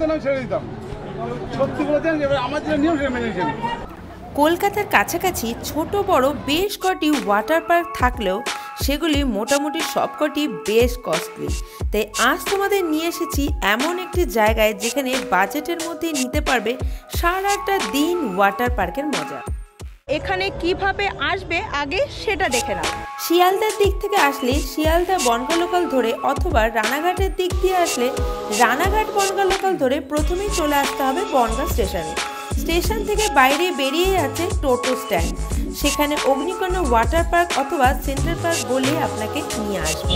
বলতেন আমি ছেড়ে দিতাম, সত্যি বলেছেন আমার যে নিয়ম সেটা মেনে নিয়েছেন। কলকাতার কাছাকাছি ছোট বড় বেশ কটি ওয়াটার পার্ক থাকলেও সেগুলি মোটামুটি সবকটি বেশ কস্টলি। তাই আজ তোমাদের নিয়ে এসেছি এমন একটি জায়গায় যেখানে বাজেটের মধ্যে নিতে পারবে সারাটা দিন ওয়াটার পার্কের মজা। এখানে কিভাবে আসবে আগে সেটা দেখে নাও। শিয়ালদার দিক থেকে আসলে শিয়ালদা বনগাঁ লোকাল ধরে অথবা রানাঘাটের দিক দিয়ে আসলে রানাঘাট বনগাঁ লোকাল ধরে প্রথমেই চলে আসতে হবে বনগাঁ স্টেশনে। স্টেশন থেকে বাইরে বেরিয়ে আছে টোটো স্ট্যান্ড, সেখানে অগ্নিকন্যা ওয়াটার পার্ক অথবা সেন্ট্রাল পার্ক বলে আপনাকে নিয়ে আসবে।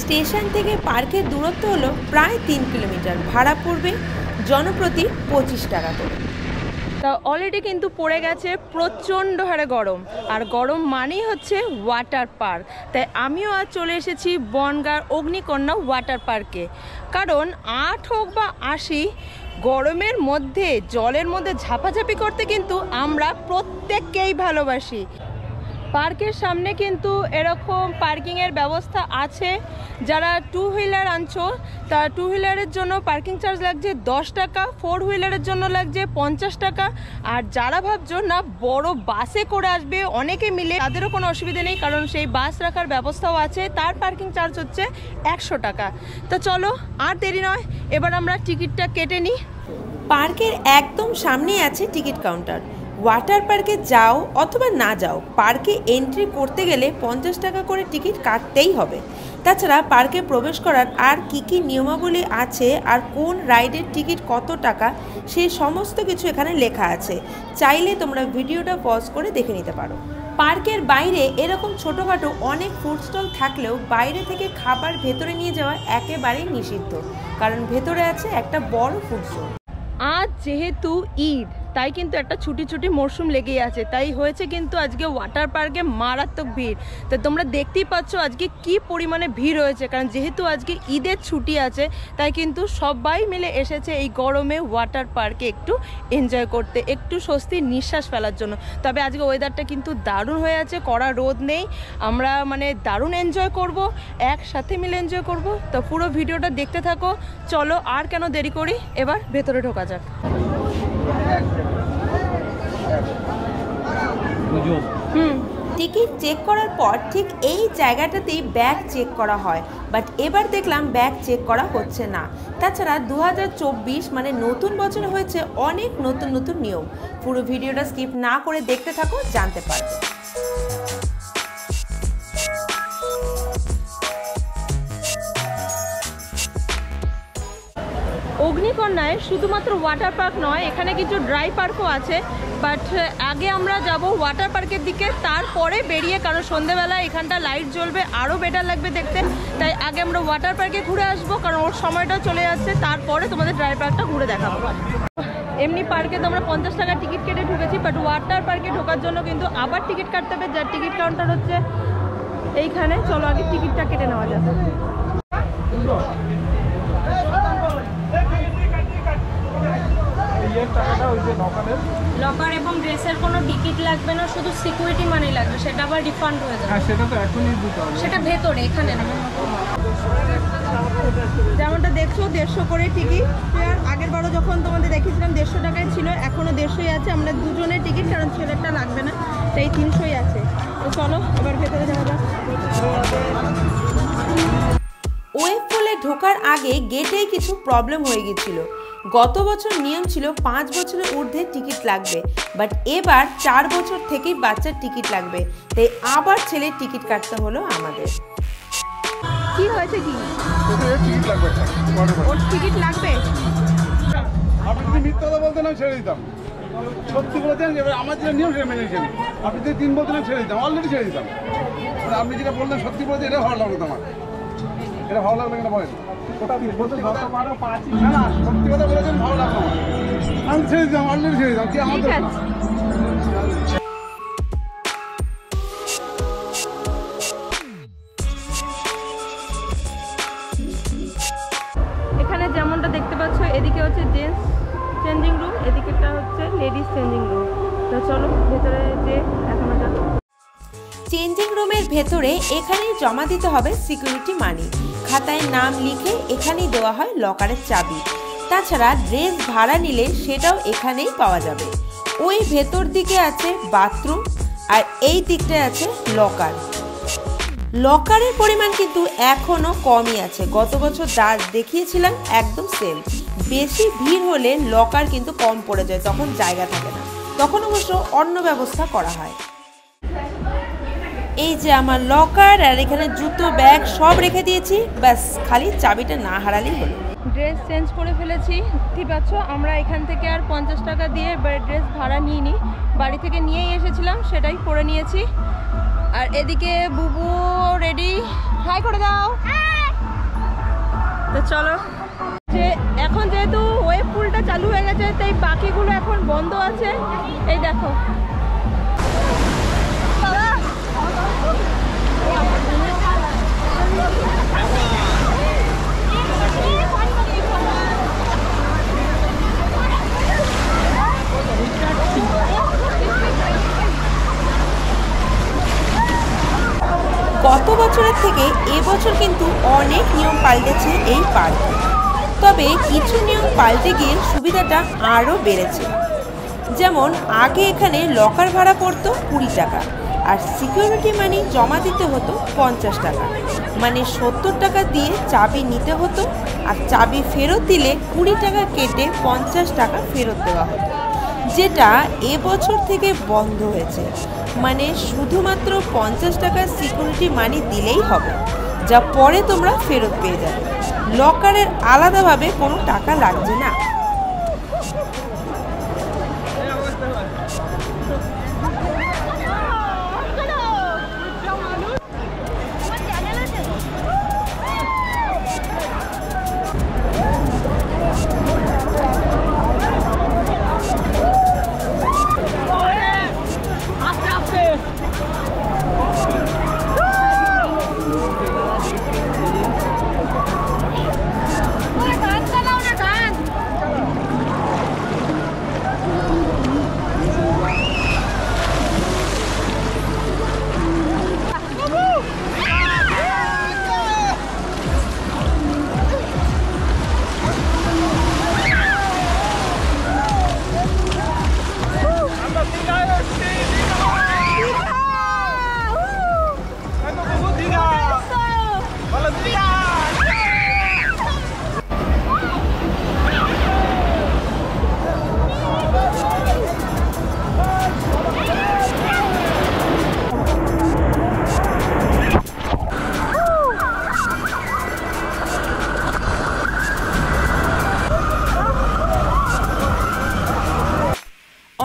স্টেশন থেকে পার্কের দূরত্ব হলো প্রায় 3 কিলোমিটার, ভাড়া পড়বে জনপ্রতি 25 টাকা করে। তা অলরেডি কিন্তু পড়ে গেছে প্রচণ্ড হারে গরম, আর গরম মানেই হচ্ছে ওয়াটার পার্ক। তাই আমিও আজ চলে এসেছি বনগাঁর অগ্নিকন্যা ওয়াটার পার্কে, কারণ 8 হোক বা 80 গরমের মধ্যে জলের মধ্যে ঝাপাঝাপি করতে কিন্তু আমরা প্রত্যেককেই ভালোবাসি। পার্কের সামনে কিন্তু এরকম পার্কিংয়ের ব্যবস্থা আছে। যারা 2 হুইলার আনছো তা 2 হুইলারের জন্য পার্কিং চার্জ লাগছে 10 টাকা, 4 হুইলারের জন্য লাগছে 50 টাকা। আর যারা ভাবছো না বড় বাসে করে আসবে অনেকে মিলে, তাদেরও কোনো অসুবিধা নেই, কারণ সেই বাস রাখার ব্যবস্থাও আছে, তার পার্কিং চার্জ হচ্ছে 100 টাকা। তো চলো আর দেরি নয়, এবার আমরা টিকিটটা কেটে নিই। পার্কের একদম সামনেই আছে টিকিট কাউন্টার। ওয়াটার পার্কে যাও অথবা না যাও, পার্কে এন্ট্রি করতে গেলে 50 টাকা করে টিকিট কাটতেই হবে। তাছাড়া পার্কে প্রবেশ করার আর কি নিয়মাবলী আছে আর কোন রাইডের টিকিট কত টাকা সেই সমস্ত কিছু এখানে লেখা আছে, চাইলে তোমরা ভিডিওটা পজ করে দেখে নিতে পারো। পার্কের বাইরে এরকম ছোটোখাটো অনেক ফুড স্টল থাকলেও বাইরে থেকে খাবার ভেতরে নিয়ে যাওয়া একেবারেই নিষিদ্ধ, কারণ ভেতরে আছে একটা বড় ফুড স্টল। আজ যেহেতু ঈদ, তাই কিন্তু একটা ছুটি মরশুম লেগেই আছে, তাই হয়েছে কিন্তু আজকে ওয়াটার পার্কে মারাত্মক ভিড়। তো তোমরা দেখতেই পাচ্ছ আজকে কি পরিমাণে ভিড় হয়েছে, কারণ যেহেতু আজকে ঈদের ছুটি আছে, তাই কিন্তু সবাই মিলে এসেছে এই গরমে ওয়াটার পার্কে একটু এনজয় করতে, একটু স্বস্তির নিঃশ্বাস ফেলার জন্য। তবে আজকে ওয়েদারটা কিন্তু দারুণ হয়ে আছে, কড়া রোদ নেই, আমরা দারুণ এনজয় করব, একসাথে মিলে এনজয় করব। তো পুরো ভিডিওটা দেখতে থাকো। চলো আর কেন দেরি করি, এবার ভেতরে ঢোকা যাক। টিকিট চেক করার পর ঠিক এই জায়গাটাতেই ব্যাগ চেক করা হয়, বাট এবার দেখলাম ব্যাগ চেক করা হচ্ছে না। তাছাড়া 2024 মানে নতুন বছর হয়েছে অনেক নতুন নিয়ম। পুরো ভিডিওটা স্কিপ না করে দেখতে থাকো, জানতে পারবে। অগ্নিকন্যায় শুধুমাত্র ওয়াটার পার্ক নয়, এখানে কিছু ড্রাই পার্কও আছে, বাট আগে আমরা যাব ওয়াটার পার্কের দিকে, তারপরে বেরিয়ে, কারণ সন্ধ্যেবেলা এখানটা লাইট জ্বলবে, আরও বেটার লাগবে দেখতে। তাই আগে আমরা ওয়াটার পার্কে ঘুরে আসবো, কারণ ওর সময়টাও চলে যাচ্ছে, তারপরে তোমাদের ড্রাই পার্কটা ঘুরে দেখাবো। এমনি পার্কে তো আমরা 50 টাকা টিকিট কেটে ঢুকেছি, বাট ওয়াটার পার্কে ঢোকার জন্য কিন্তু আবার টিকিট কাটতে হবে, যার টিকিট কাউন্টার হচ্ছে এইখানে। চলো আগে টিকিটটা কেটে নেওয়া যাবে। লকার এবং ড্রেসের কোনো টিকিট লাগবে না, শুধু সিকিউরিটি মানি লাগবে, সেটা আবার রিফান্ড হয়ে যাবে। সেটা তো এখনই দিতে হবে, সেটা ভেতরে এখানে না। যেমনটা দেখছো 150 করে টিকিট। আগের বারও যখন তোমাদের দেখিয়েছিলাম 150 টাকায় ছিল, এখনো 150ই আছে। আমরা দুজনের টিকিট, কারণ ছেলেটা লাগবে না, তাই 300ই আছে। তো চলো এবার ভেতরে যাওয়া যাক। ওয়েব পুলে ঢোকার আগে গেটেই কিছু প্রবলেম হয়ে গেছিল। গত বছর নিয়ম ছিল 5 বছরের ঊর্ধ্বে টিকিট লাগবে, বাট এবার 4 বছর থেকেই বাচ্চার টিকিট লাগবে, তাই আবার ছেলের টিকিট কাটতে হলো আমাদের। কি হয়েছে কি? ওর টিকিট লাগবে? আপনি যদি মিথ্যা কথা বলতেন আমি ছেড়ে দিতাম, সত্যি বলেছেন আমার যে নিয়ম সেটা মেনে নিয়েছেন। আপনি যদি 3 বলতেন আমি ছেড়ে দিতাম, অলরেডি ছেড়ে দিতাম। আপনি যেটা বললেন সত্যি বলতে এটা ভালো লাগলো তোমার, এটা ভালো লাগলো কিনা বলেন? সত্যি কথা বলেছেন, ভালো লাগলো আমার, আমি ছেড়ে দিতাম, অলরেডি ছেড়ে দিতাম। কি আমাদের এখানে যেমনটা দেখতে পাচ্ছ, এদিকে হচ্ছে জেন্টস চেঞ্জিং রুম, এদিকেটা হচ্ছে লেডিস চেঞ্জিং রুম। তো চলো ভেতরে যে এখনো চেঞ্জিং রুমের ভেতরে এখানেই জমা দিতে হবে সিকিউরিটি মানি। খাতায় নাম লিখে এখানেই দেওয়া হয় লকারের চাবি। তাছাড়া ড্রেস ভাড়া নিলে সেটাও এখানেই পাওয়া যাবে। ওই ভেতর দিকে আছে বাথরুম আর এই দিকটায় আছে লকার। লকারের পরিমাণ কিন্তু এখনও কমই আছে, গত বছর দেখিয়েছিলাম একদম সেম। বেশি ভিড় হলে লকার কিন্তু কম পড়ে যায়, তখন জায়গা থাকে না, তখন অবশ্য অন্য ব্যবস্থা করা হয়। এই যে আমার লকার, আর এখানে জুতো ব্যাগ সব রেখে দিয়েছি, ব্যাস খালি চাবিটা না হারালেই হলো। ড্রেস চেঞ্জ করে ফেলেছি, ঠিক পাচ্ছ। আমরা এখান থেকে আর 50 টাকা দিয়ে ড্রেস ভাড়া নিইনি, বাড়ি থেকে নিয়েই এসেছিলাম, সেটাই পরে নিয়েছি। আর এদিকে বুবু রেডি, হাই করে দাও। তো চলো, যে এখন যেহেতু ওয়েভ পুলটা চালু হয়ে গেছে তাই বাকিগুলো এখন বন্ধ আছে। এই দেখো, গত বছরের থেকে এবছর কিন্তু অনেক নিয়ম পাল্টেছে এই পার্কে। তবে কিছু নিয়ম পাল্টে গিয়ে সুবিধাটা আরও বেড়েছে। যেমন আগে এখানে লকার ভাড়া পড়তো 20 টাকা, আর সিকিউরিটি মানি জমা দিতে হতো 50 টাকা, মানে 70 টাকা দিয়ে চাবি নিতে হতো, আর চাবি ফেরত দিলে 20 টাকা কেটে 50 টাকা ফেরত দেওয়া হতো, যেটা এবছর থেকে বন্ধ হয়েছে। মানে শুধুমাত্র 50 টাকার সিকিউরিটি মানি দিলেই হবে, যা পরে তোমরা ফেরত পেয়ে যাবে। লকারের আলাদাভাবে কোনো টাকা লাগছে না।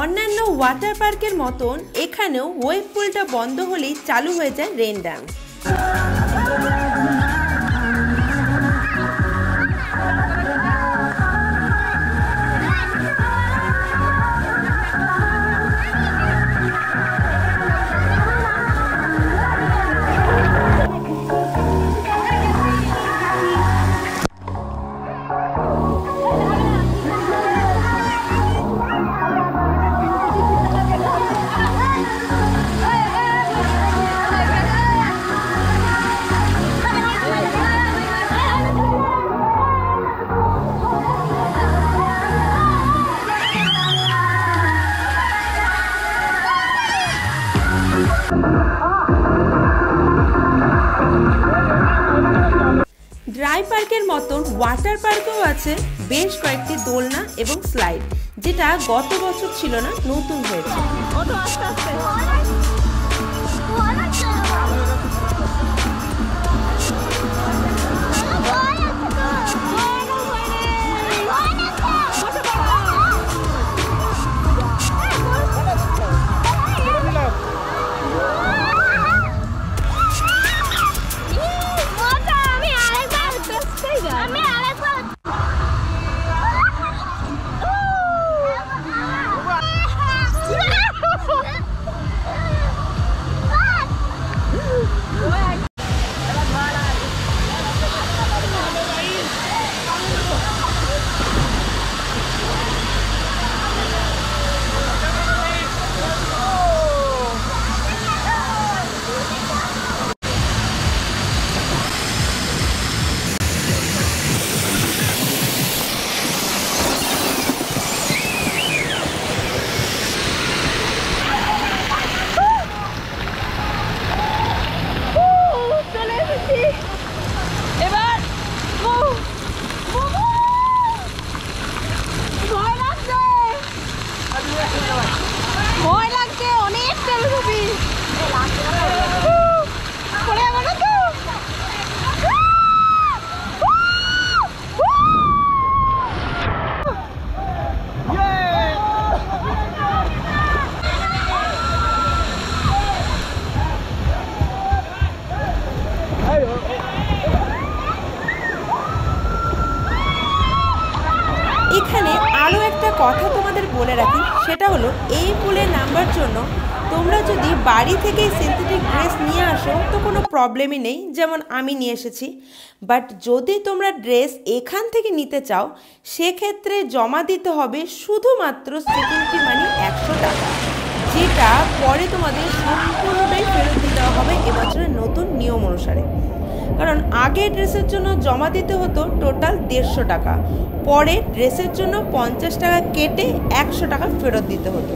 অন্যান্য ওয়াটার পার্কের মতন এখানেও ওয়েভ পুলটা বন্ধ হলেই চালু হয়ে যায় রেন ডান্স। ড্রাই পার্কের মতন ওয়াটার পার্কেও আছে বেশ কয়েকটি দোলনা এবং স্লাইড, যেটা গত বছর ছিল না, নতুন হয়েছে। কথা তোমাদের বলে রাখি, সেটা হলো এই পুলে নামবার জন্য তোমরা যদি বাড়ি থেকে সিনথেটিক ড্রেস নিয়ে আসো তো কোনো প্রবলেমই নেই, যেমন আমি নিয়ে এসেছি। বাট যদি তোমরা ড্রেস এখান থেকে নিতে চাও সেক্ষেত্রে জমা দিতে হবে শুধুমাত্র সিকিউরিটি মানি 100 টাকা, যেটা পরে তোমাদের সম্পূর্ণটাই ফেরত দিতে হবে এবছরের নতুন নিয়ম অনুসারে। কারণ আগে ড্রেসের জন্য জমা দিতে হতো টোটাল 150 টাকা, পরে ড্রেসের জন্য 50 টাকা কেটে 100 টাকা ফেরত দিতে হতো।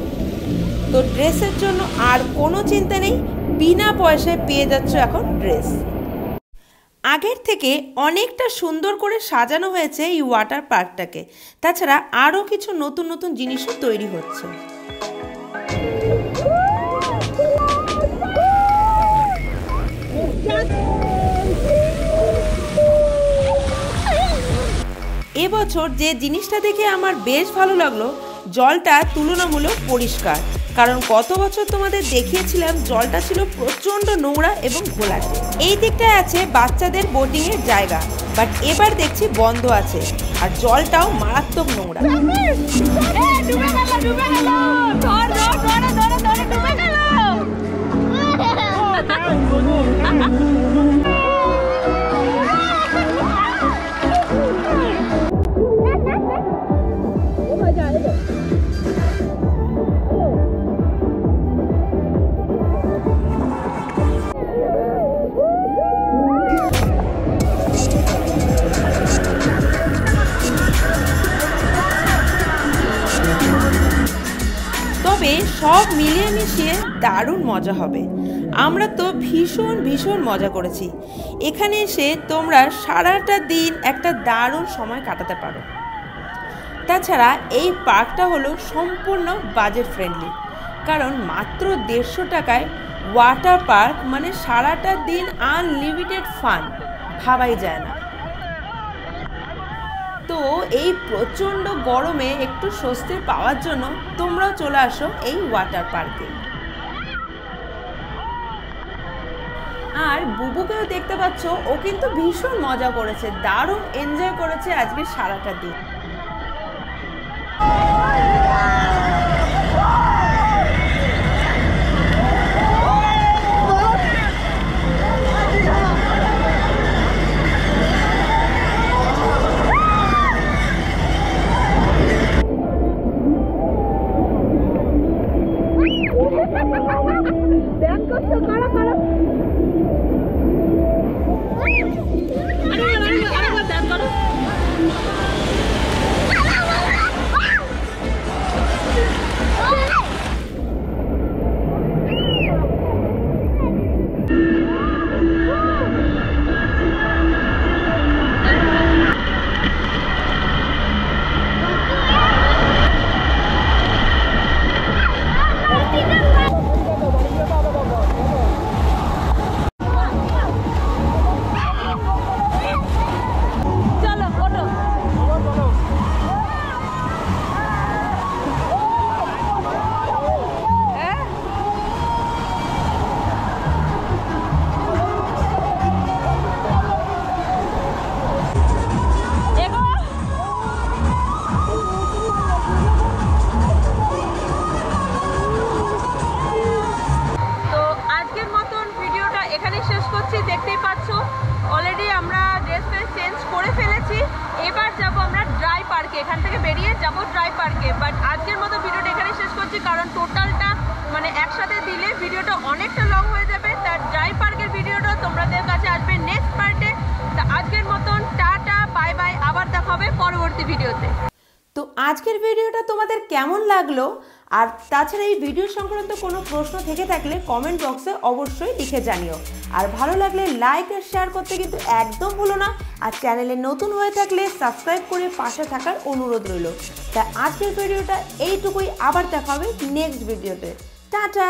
তো ড্রেসের জন্য আর কোনো চিন্তা নেই, বিনা পয়সায় পেয়ে যাচ্ছ এখন ড্রেস। আগের থেকে অনেকটা সুন্দর করে সাজানো হয়েছে এই ওয়াটার পার্কটাকে। তাছাড়া আরও কিছু নতুন নতুন জিনিসও তৈরি হচ্ছে। এবছর যে জিনিসটা দেখে আমার বেশ ভালো লাগলো, জলটা তুলনামূলক পরিষ্কার। কারণ গত বছর তোমাদের দেখিয়েছিলাম জলটা ছিল প্রচণ্ড নোংরা এবং ঘোলাটে। এই দিকটায় আছে বাচ্চাদের বোটিংয়ের জায়গা, বাট এবার দেখছি বন্ধ আছে, আর জলটাও মারাত্মক নোংরা। তবে সব মিলিয়ে মিশিয়ে দারুণ মজা হবে। আমরা তো ভীষণ মজা করেছি। এখানে এসে তোমরা সারাটা দিন একটা দারুণ সময় কাটাতে পারো। তাছাড়া এই পার্কটা হলো সম্পূর্ণ বাজেট ফ্রেন্ডলি, কারণ মাত্র 150 টাকায় ওয়াটার পার্ক মানে সারাটা দিন আনলিমিটেড ফান, ভাবাই যায় না। তো এই প্রচণ্ড গরমে একটু স্বস্তি পাওয়ার জন্য তোমরাও চলে আসো এই ওয়াটার পার্কে। আর বুবুকেও দেখতে পাচ্ছ, ও কিন্তু ভীষণ মজা করেছে, দারুণ এনজয় করেছে আজকে সারাটা দিন। দেখতেই পাচ্ছ অলরেডি আমরা ড্রেস চেঞ্জ করে ফেলেছি। এবার যাব আমরা ড্রাই পার্কে, এখান থেকে বেরিয়ে যাব ড্রাই পার্কে। বাট আজকের মতো ভিডিওটা এখানে শেষ করছি, কারণ টোটালটা মানে একসাথে দিলে ভিডিওটা অনেকটা লং হয়ে যাবে। তার ড্রাই পার্কের ভিডিওটা তোমাদের কাছে আসবে নেক্সট পার্টে। তা আজকের মতন টাটা, বাই বাই, আবার দেখা হবে পরবর্তী ভিডিওতে। তো আজকের ভিডিওটা তোমাদের কেমন লাগলো, আর তাছাড়া এই ভিডিও সংক্রান্ত কোনো প্রশ্ন থেকে থাকলে কমেন্ট বক্সে অবশ্যই লিখে জানিও। আর ভালো লাগলে লাইক আর শেয়ার করতে কিন্তু একদম ভুলো না। আর চ্যানেলে নতুন হয়ে থাকলে সাবস্ক্রাইব করে পাশে থাকার অনুরোধ রইল। তা আজকের ভিডিওটা এইটুকুই, আবার দেখা হবে নেক্সট ভিডিওতে। টাটা।